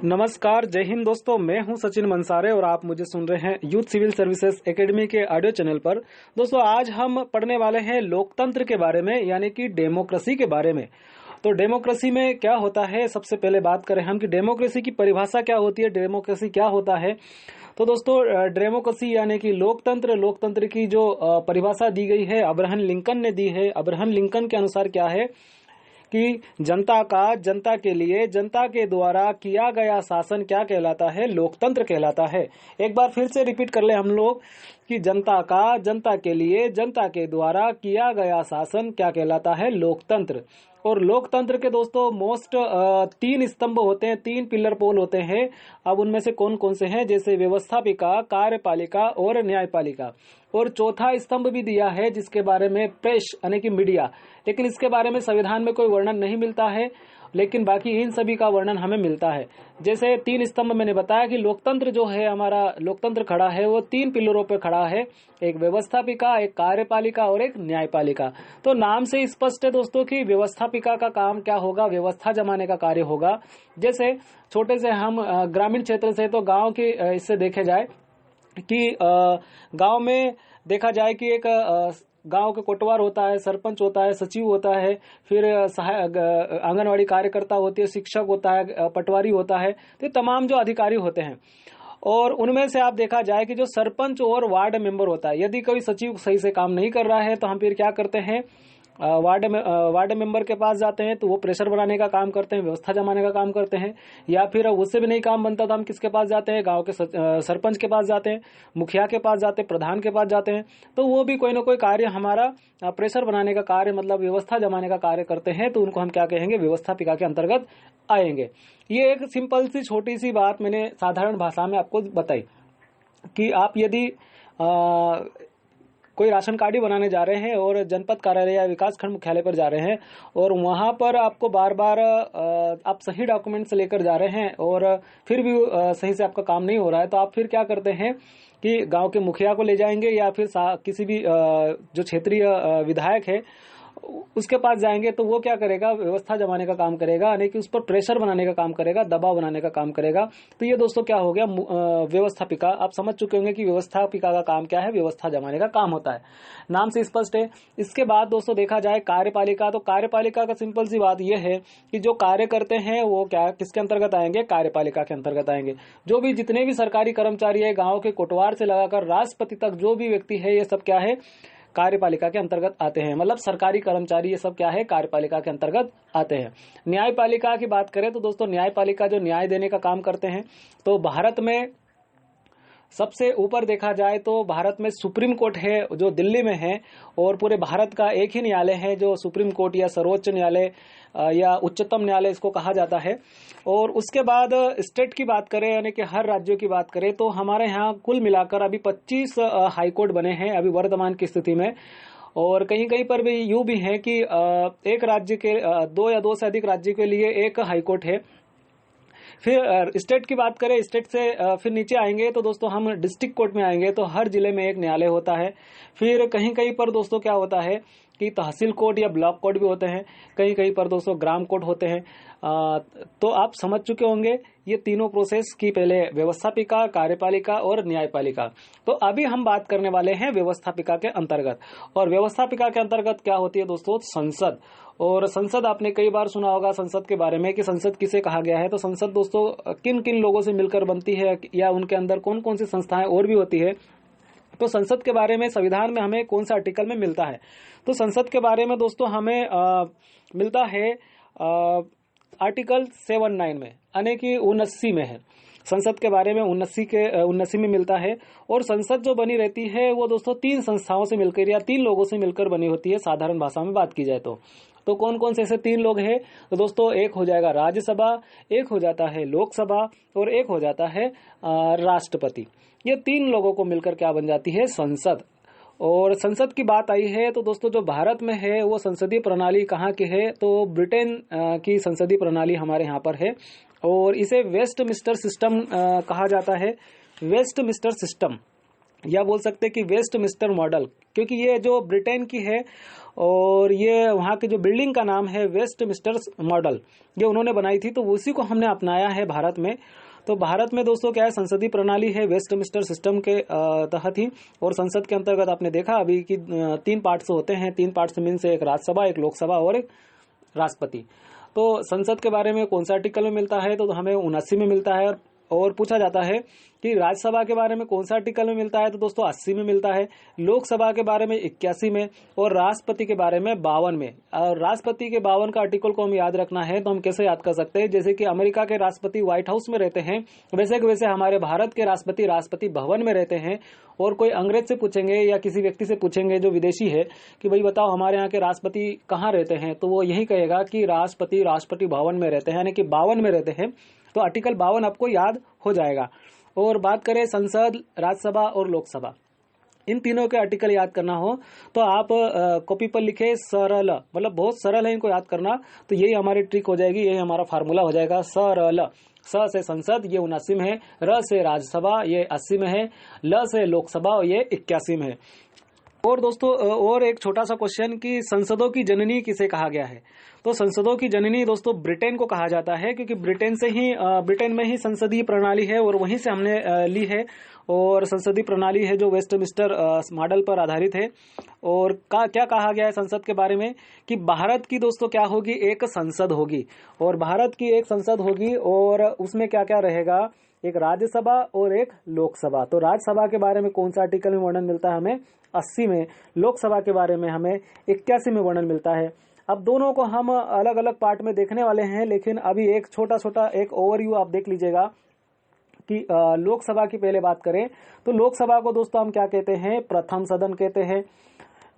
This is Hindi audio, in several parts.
नमस्कार, जय हिंद दोस्तों। मैं हूं सचिन मंसारे और आप मुझे सुन रहे हैं यूथ सिविल सर्विसेज एकेडमी के ऑडियो चैनल पर। दोस्तों, आज हम पढ़ने वाले हैं लोकतंत्र के बारे में, यानी कि डेमोक्रेसी के बारे में। तो डेमोक्रेसी में क्या होता है, सबसे पहले बात करें हम कि डेमोक्रेसी की परिभाषा क्या होती है, डेमोक्रेसी क्या होता है। तो दोस्तों, डेमोक्रेसी यानी कि लोकतंत्र की जो परिभाषा दी गई है अब्राहम लिंकन ने दी है। अब्राहम लिंकन के अनुसार क्या है कि जनता का जनता के लिए जनता के द्वारा किया गया शासन क्या कहलाता है, लोकतंत्र कहलाता है। एक बार फिर से रिपीट कर ले हम लोग कि जनता का जनता के लिए जनता के द्वारा किया गया शासन क्या कहलाता है, लोकतंत्र। और लोकतंत्र के दोस्तों मोस्ट 3 स्तंभ होते हैं, 3 पिलर पोल होते हैं। अब उनमें से कौन कौन से हैं, जैसे व्यवस्थापिका, कार्यपालिका और न्यायपालिका। और चौथा स्तंभ भी दिया है जिसके बारे में प्रेस यानी कि मीडिया, लेकिन इसके बारे में संविधान में कोई वर्णन नहीं मिलता है, लेकिन बाकी इन सभी का वर्णन हमें मिलता है। जैसे 3 स्तंभ मैंने बताया कि लोकतंत्र जो है, हमारा लोकतंत्र खड़ा है वो 3 पिलरों पर खड़ा है, एक व्यवस्थापिका, एक कार्यपालिका और एक न्यायपालिका। तो नाम से स्पष्ट है दोस्तों कि व्यवस्थापिका का काम क्या होगा, व्यवस्था जमाने का कार्य होगा। जैसे छोटे से हम ग्रामीण क्षेत्र से, तो गांव के इससे देखे जाए कि गांव में देखा जाए कि एक गांव का कोटवार होता है, सरपंच होता है, सचिव होता है, फिर आंगनवाड़ी कार्यकर्ता होती है, शिक्षक होता है, पटवारी होता है। तो तमाम जो अधिकारी होते हैं, और उनमें से आप देखा जाए कि जो सरपंच और वार्ड मेंबर होता है, यदि कोई सचिव सही से काम नहीं कर रहा है तो हम फिर क्या करते हैं, वार्ड मेंबर के पास जाते हैं, तो वो प्रेशर बनाने का काम करते हैं, व्यवस्था जमाने का काम करते हैं। या फिर उससे भी नहीं काम बनता तो हम किसके पास जाते हैं, गांव के सरपंच के पास जाते हैं, मुखिया के पास जाते हैं, प्रधान के पास जाते हैं। तो वो भी कोई ना कोई कार्य हमारा प्रेशर बनाने का कार्य, मतलब व्यवस्था जमाने का कार्य करते हैं, तो उनको हम क्या कहेंगे, व्यवस्थापिका के अंतर्गत आएंगे। ये एक सिंपल सी छोटी सी बात मैंने साधारण भाषा में आपको बताई कि आप यदि कोई राशन कार्ड ही बनाने जा रहे हैं और जनपद कार्यालय या विकास खंड मुख्यालय पर जा रहे हैं, और वहां पर आपको बार बार आप सही डॉक्यूमेंट्स लेकर जा रहे हैं और फिर भी सही से आपका काम नहीं हो रहा है, तो आप फिर क्या करते हैं कि गांव के मुखिया को ले जाएंगे या फिर किसी भी जो क्षेत्रीय विधायक है उसके पास जाएंगे। तो वो क्या करेगा, व्यवस्था जमाने का काम करेगा, यानी कि उस पर प्रेशर बनाने का काम करेगा, दबाव बनाने का काम करेगा। तो ये दोस्तों क्या हो गया, व्यवस्थापिका। आप समझ चुके होंगे कि व्यवस्थापिका का काम क्या है, व्यवस्था जमाने का काम होता है, नाम से स्पष्ट है। इसके बाद दोस्तों देखा जाए कार्यपालिका, तो कार्यपालिका का सिंपल सी बात यह है कि जो कार्य करते हैं वो क्या किसके अंतर्गत आएंगे, कार्यपालिका के अंतर्गत आएंगे। जो भी जितने भी सरकारी कर्मचारी है, गाँव के कोटवार से लगाकर राष्ट्रपति तक जो भी व्यक्ति है, ये सब क्या है, कार्यपालिका के अंतर्गत आते हैं। मतलब सरकारी कर्मचारी ये सब क्या है, कार्यपालिका के अंतर्गत आते हैं। न्यायपालिका की बात करें तो दोस्तों न्यायपालिका जो न्याय देने का काम करते हैं, तो भारत में सबसे ऊपर देखा जाए तो भारत में सुप्रीम कोर्ट है जो दिल्ली में है, और पूरे भारत का एक ही न्यायालय है जो सुप्रीम कोर्ट या सर्वोच्च न्यायालय या उच्चतम न्यायालय इसको कहा जाता है। और उसके बाद स्टेट की बात करें, यानी कि हर राज्यों की बात करें, तो हमारे यहाँ कुल मिलाकर अभी 25 हाई कोर्ट बने हैं अभी वर्तमान की स्थिति में। और कहीं कहीं पर भी यूं भी है कि एक राज्य के 2 या 2 से अधिक राज्य के लिए एक हाई कोर्ट है। फिर स्टेट की बात करें, स्टेट से फिर नीचे आएंगे तो दोस्तों हम डिस्ट्रिक्ट कोर्ट में आएंगे, तो हर जिले में एक न्यायालय होता है। फिर कहीं कहीं पर दोस्तों क्या होता है कि तहसील कोर्ट या ब्लॉक कोर्ट भी होते हैं, कहीं कहीं पर दोस्तों ग्राम कोर्ट होते हैं। तो आप समझ चुके होंगे ये तीनों प्रोसेस की, पहले व्यवस्थापिका, कार्यपालिका और न्यायपालिका। तो अभी हम बात करने वाले हैं व्यवस्थापिका के अंतर्गत। और व्यवस्थापिका के अंतर्गत क्या होती है दोस्तों, संसद। और संसद आपने कई बार सुना होगा संसद के बारे में कि संसद किसे कहा गया है। तो संसद दोस्तों किन किन लोगों से मिलकर बनती है, या उनके अंदर कौन कौन सी संस्थाएं और भी होती है। तो संसद के बारे में संविधान में हमें कौन सा आर्टिकल में मिलता है, तो संसद के बारे में दोस्तों हमें मिलता है आर्टिकल 79 में, यानी कि 79 में है। संसद के बारे में 79 में मिलता है। और संसद जो बनी रहती है वो दोस्तों 3 संस्थाओं से मिलकर या 3 लोगों से मिलकर बनी होती है, साधारण भाषा में बात की जाए तो कौन कौन से ऐसे 3 लोग हैं, तो दोस्तों एक हो जाएगा राज्यसभा, एक हो जाता है लोकसभा और एक हो जाता है राष्ट्रपति। ये 3 लोगों को मिलकर क्या बन जाती है, संसद। और संसद की बात आई है तो दोस्तों जो भारत में है वो संसदीय प्रणाली कहाँ की है, तो ब्रिटेन की संसदीय प्रणाली हमारे यहाँ पर है, और इसे वेस्टमिंस्टर सिस्टम कहा जाता है। वेस्टमिंस्टर सिस्टम या बोल सकते हैं कि वेस्टमिंस्टर मॉडल, क्योंकि ये जो ब्रिटेन की है और ये वहाँ की जो बिल्डिंग का नाम है वेस्टमिंस्टर मॉडल, ये उन्होंने बनाई थी, तो उसी को हमने अपनाया है भारत में। तो भारत में दोस्तों क्या है, संसदीय प्रणाली है वेस्टमिंस्टर सिस्टम के तहत ही। और संसद के अंतर्गत आपने देखा अभी कि 3 पार्ट्स होते हैं, 3 पार्ट्स मीन्स एक राज्यसभा, एक लोकसभा और एक राष्ट्रपति। तो संसद के बारे में कौन सा आर्टिकल में मिलता है, तो हमें 79 में मिलता है। और पूछा जाता है कि राज्यसभा के बारे में कौन सा आर्टिकल में मिलता है, तो दोस्तों 80 में मिलता है, लोकसभा के बारे में 81 में, और राष्ट्रपति के बारे में 52 में। और राष्ट्रपति के 52 का आर्टिकल को हम याद रखना है तो हम कैसे याद कर सकते हैं, जैसे कि अमेरिका के राष्ट्रपति व्हाइट हाउस में रहते हैं, वैसे के वैसे हमारे भारत के राष्ट्रपति राष्ट्रपति भवन में रहते हैं। और कोई अंग्रेज से पूछेंगे या किसी व्यक्ति से पूछेंगे जो विदेशी है कि भाई बताओ हमारे यहाँ के राष्ट्रपति कहाँ रहते हैं, तो वो यही कहेगा कि राष्ट्रपति राष्ट्रपति भवन में रहते हैं, यानी कि 52 में रहते हैं। तो आर्टिकल 52 आपको याद हो जाएगा। और बात करें संसद, राज्यसभा और लोकसभा, इन तीनों के आर्टिकल याद करना हो तो आप कॉपी पर लिखे सरल, मतलब बहुत सरल है इनको याद करना, तो यही हमारी ट्रिक हो जाएगी, यही हमारा फार्मूला हो जाएगा। सरल, स से संसद ये 79 में है, र से राज्यसभा ये 80 में है, ल से लोकसभा ये 81 में है। और दोस्तों और एक छोटा सा क्वेश्चन कि संसदों की जननी किसे कहा गया है, तो संसदों की जननी दोस्तों ब्रिटेन को कहा जाता है, क्योंकि ब्रिटेन में ही संसदीय प्रणाली है और वहीं से हमने ली है। और संसदीय प्रणाली है जो वेस्टमिंस्टर मॉडल पर आधारित है। और क्या कहा गया है संसद के बारे में कि भारत की दोस्तों क्या होगी, एक संसद होगी, और भारत की एक संसद होगी और उसमें क्या क्या रहेगा, एक राज्यसभा और एक लोकसभा। तो राज्यसभा के बारे में कौन सा आर्टिकल में वर्णन मिलता है हमें, 80 में, लोकसभा के बारे में हमें 81 में वर्णन मिलता है। अब दोनों को हम अलग अलग पार्ट में देखने वाले हैं, लेकिन अभी एक छोटा एक ओवरव्यू आप देख लीजिएगा कि लोकसभा की पहले बात करें तो लोकसभा को दोस्तों हम क्या कहते हैं, प्रथम सदन कहते हैं,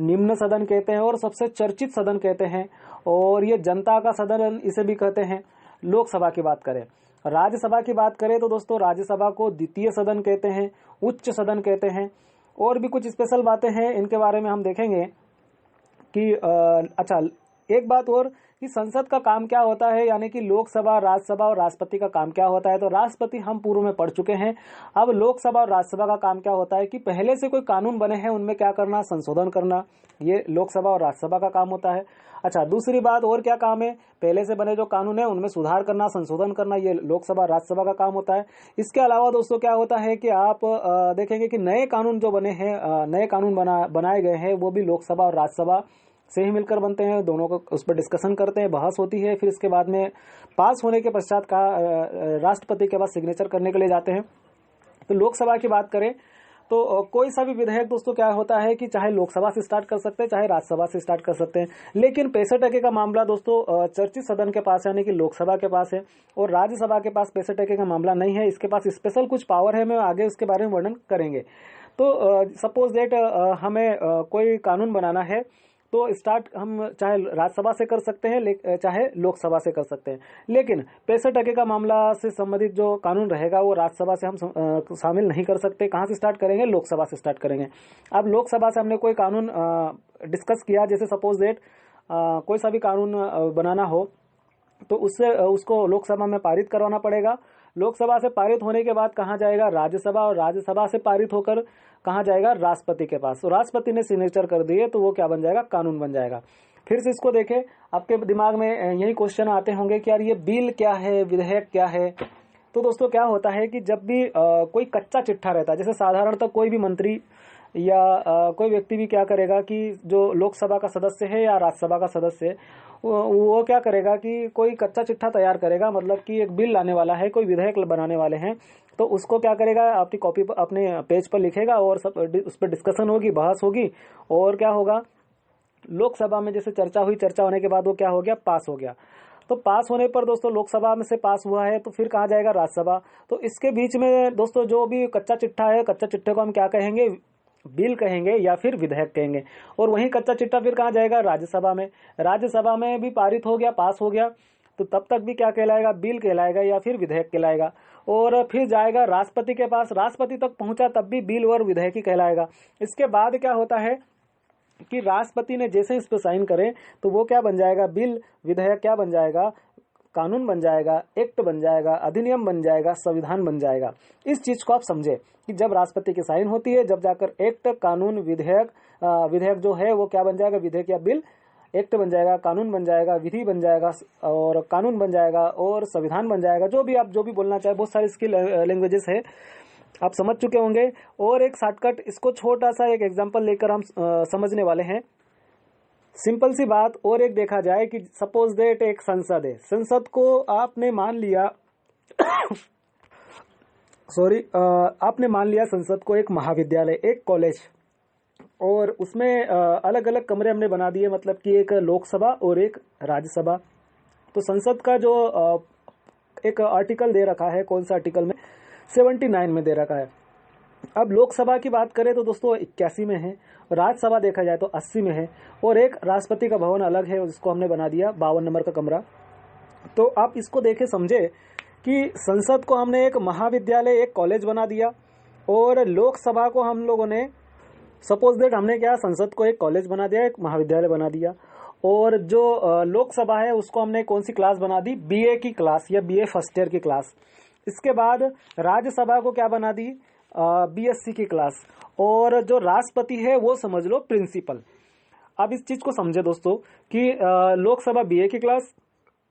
निम्न सदन कहते हैं और सबसे चर्चित सदन कहते हैं, और ये जनता का सदन इसे भी कहते हैं। लोकसभा की बात करें, राज्यसभा की बात करें तो दोस्तों राज्यसभा को द्वितीय सदन कहते हैं, उच्च सदन कहते हैं। और भी कुछ स्पेशल बातें हैं, इनके बारे में हम देखेंगे कि अच्छा एक बात और कि संसद का काम क्या होता है, यानी कि लोकसभा, राज्यसभा और राष्ट्रपति का काम क्या होता है। तो राष्ट्रपति हम पूर्व में पढ़ चुके हैं। अब लोकसभा और राज्यसभा का काम क्या होता है कि पहले से कोई कानून बने हैं उनमें क्या करना, संशोधन करना, ये लोकसभा और राज्यसभा का काम होता है। अच्छा दूसरी बात और क्या काम है, पहले से बने जो कानून है उनमें सुधार करना, संशोधन करना, ये लोकसभा राज्यसभा का काम होता है। इसके अलावा दोस्तों क्या होता है कि आप देखेंगे कि नए कानून जो बने हैं, नए कानून बनाए गए हैं, वो भी लोकसभा और राज्यसभा से ही मिलकर बनते हैं। दोनों को उस पर डिस्कशन करते हैं, बहस होती है, फिर इसके बाद में पास होने के पश्चात का राष्ट्रपति के पास सिग्नेचर करने के लिए जाते हैं। तो लोकसभा की बात करें तो कोई सा भी विधेयक दोस्तों क्या होता है कि चाहे लोकसभा से स्टार्ट कर सकते हैं, चाहे राज्यसभा से स्टार्ट कर सकते हैं, लेकिन 65% का मामला दोस्तों चर्चित सदन के पास यानी कि लोकसभा के पास है, और राज्यसभा के पास 65% का मामला नहीं है। इसके पास स्पेशल कुछ पावर है, मैं आगे उसके बारे में वर्णन करेंगे। तो सपोज दैट हमें कोई कानून बनाना है तो स्टार्ट हम चाहे राज्यसभा से कर सकते हैं, चाहे लोकसभा से कर सकते हैं, लेकिन 65% का मामला से संबंधित जो कानून रहेगा वो राज्यसभा से हम शामिल नहीं कर सकते। कहाँ से स्टार्ट करेंगे, लोकसभा से स्टार्ट करेंगे। अब लोकसभा से हमने कोई कानून डिस्कस किया, जैसे सपोज दैट कोई सा भी कानून बनाना हो तो उसको लोकसभा में पारित करवाना पड़ेगा। लोकसभा से पारित होने के बाद कहाँ जाएगा, राज्यसभा, और राज्यसभा से पारित होकर कहाँ जाएगा, राष्ट्रपति के पास। तो राष्ट्रपति ने सिग्नेचर कर दिए तो वो क्या बन जाएगा, कानून बन जाएगा। फिर से इसको देखें, आपके दिमाग में यही क्वेश्चन आते होंगे कि यार ये बिल क्या है, विधेयक क्या है। तो दोस्तों क्या होता है कि जब भी कोई कच्चा चिट्ठा रहता है, जैसे साधारणतः कोई भी मंत्री या कोई व्यक्ति भी क्या करेगा कि जो लोकसभा का सदस्य है या राज्यसभा का सदस्य है, वो क्या करेगा कि कोई कच्चा चिट्ठा तैयार करेगा, मतलब कि एक बिल लाने वाला है, कोई विधेयक बनाने वाले हैं, तो उसको क्या करेगा, अपनी कॉपी पर, अपने पेज पर लिखेगा और सब उस पर डिस्कशन होगी, बहस होगी, और क्या होगा, लोकसभा में जैसे चर्चा हुई, चर्चा होने के बाद वो क्या हो गया, पास हो गया। तो पास होने पर दोस्तों लोकसभा में से पास हुआ है तो फिर कहाँ जाएगा, राज्यसभा। तो इसके बीच में दोस्तों जो भी कच्चा चिट्ठा है, कच्चा चिट्ठे को हम क्या कहेंगे, बिल कहेंगे या फिर विधेयक कहेंगे। और वही कच्चा चिट्ठा फिर कहाँ जाएगा, राज्यसभा में। राज्यसभा में भी पारित हो गया, पास हो गया, तो तब तक भी क्या कहलाएगा, बिल कहलाएगा या फिर विधेयक कहलाएगा। और फिर जाएगा राष्ट्रपति के पास, राष्ट्रपति तक पहुंचा तब भी बिल और विधेयक ही कहलाएगा। इसके बाद क्या होता है कि राष्ट्रपति ने जैसे इस पर साइन करे तो वो क्या बन जाएगा, बिल, विधेयक क्या बन जाएगा, कानून बन जाएगा, एक्ट बन जाएगा, अधिनियम बन जाएगा, संविधान बन जाएगा। इस चीज को आप समझे कि जब राष्ट्रपति की साइन होती है, जब जाकर एक्ट, कानून, विधेयक, विधेयक जो है वो क्या बन जाएगा, विधेयक या बिल, एक्ट बन जाएगा, कानून बन जाएगा, विधि बन जाएगा और कानून बन जाएगा और संविधान बन जाएगा। जो भी आप जो भी बोलना चाहे, बहुत सारी इसकी लैंग्वेजेस है, आप समझ चुके होंगे। और एक शॉर्टकट, इसको छोटा सा एक एग्जांपल लेकर हम समझने वाले हैं। सिंपल सी बात और एक देखा जाए कि सपोज दैट एक संसद है, संसद को आपने मान लिया सॉरी आपने मान लिया संसद को एक महाविद्यालय, एक कॉलेज, और उसमें अलग अलग कमरे हमने बना दिए, मतलब कि एक लोकसभा और एक राज्यसभा। तो संसद का जो एक आर्टिकल दे रखा है, कौन सा आर्टिकल में, 79 में दे रखा है। अब लोकसभा की बात करें तो दोस्तों 81 में है, राज्यसभा देखा जाए तो 80 में है, और एक राष्ट्रपति का भवन अलग है, जिसको हमने बना दिया 52 नंबर का कमरा। तो आप इसको देखे समझे कि संसद को हमने एक महाविद्यालय, एक कॉलेज बना दिया, और लोकसभा को हम लोगों ने सपोज दैट हमने क्या, संसद को एक कॉलेज बना दिया, एक महाविद्यालय बना दिया, और जो लोकसभा है उसको हमने कौन सी क्लास बना दी, बीए की क्लास या बीए फर्स्ट ईयर की क्लास। इसके बाद राज्यसभा को क्या बना दी, बीएससी की क्लास, और जो राष्ट्रपति है वो समझ लो प्रिंसिपल। अब इस चीज को समझे दोस्तों कि लोकसभा बीए की क्लास,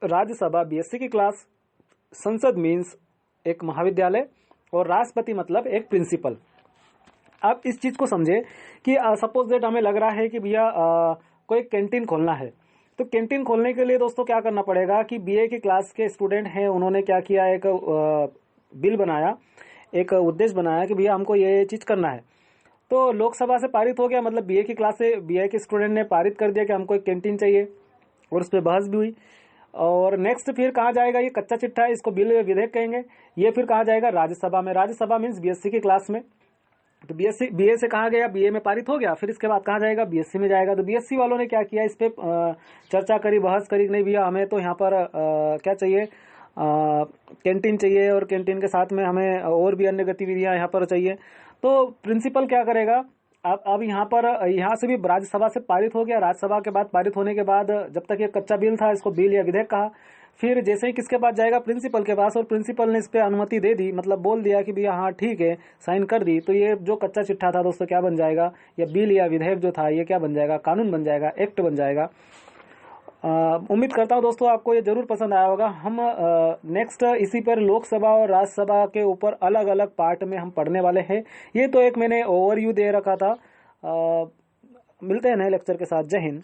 राज्यसभा बीएससी की क्लास, संसद मीन्स एक महाविद्यालय, और राष्ट्रपति मतलब एक प्रिंसिपल। अब इस चीज को समझे कि सपोज दैट हमें लग रहा है कि भैया कोई कैंटीन खोलना है, तो कैंटीन खोलने के लिए दोस्तों क्या करना पड़ेगा कि बीए की क्लास के स्टूडेंट हैं, उन्होंने क्या किया, एक बिल बनाया, एक उद्देश्य बनाया कि भैया हमको ये चीज करना है। तो लोकसभा से पारित हो गया, मतलब बीए की क्लास से बीए के स्टूडेंट ने पारित कर दिया कि हमको एक कैंटीन चाहिए, और उस पर बहस भी हुई। और नेक्स्ट फिर कहा जाएगा, ये कच्चा चिट्ठा है, इसको बिल विधेयक कहेंगे, ये फिर कहा जाएगा राज्यसभा में। राज्यसभा मीन्स बीएससी की क्लास में। तो बीए से कहा गया, बीए में पारित हो गया, फिर इसके बाद कहा जाएगा बीएससी में जाएगा। तो बीएससी वालों ने क्या किया, इस पे चर्चा करी, बहस करी, नहीं भैया हमें तो यहाँ पर क्या चाहिए, कैंटीन चाहिए, और कैंटीन के साथ में हमें और भी अन्य गतिविधियां यहाँ पर चाहिए। तो प्रिंसिपल क्या करेगा, अब यहाँ से भी राज्यसभा से पारित हो गया, राज्यसभा के बाद पारित होने के बाद जब तक ये कच्चा बिल था, इसको बिल या विधेयक कहा, फिर जैसे ही किसके पास जाएगा, प्रिंसिपल के पास, और प्रिंसिपल ने इस पे अनुमति दे दी, मतलब बोल दिया कि भैया हाँ ठीक है, साइन कर दी, तो ये जो कच्चा चिट्ठा था दोस्तों क्या बन जाएगा, या बिल या विधेयक जो था ये क्या बन जाएगा, कानून बन जाएगा, एक्ट बन जाएगा। उम्मीद करता हूँ दोस्तों आपको ये जरूर पसंद आया होगा। हम नेक्स्ट इसी पर लोकसभा और राज्यसभा के ऊपर अलग अलग पार्ट में हम पढ़ने वाले हैं। ये तो एक मैंने ओवरव्यू दे रखा था। मिलते हैं नए लेक्चर के साथ। जय हिंद।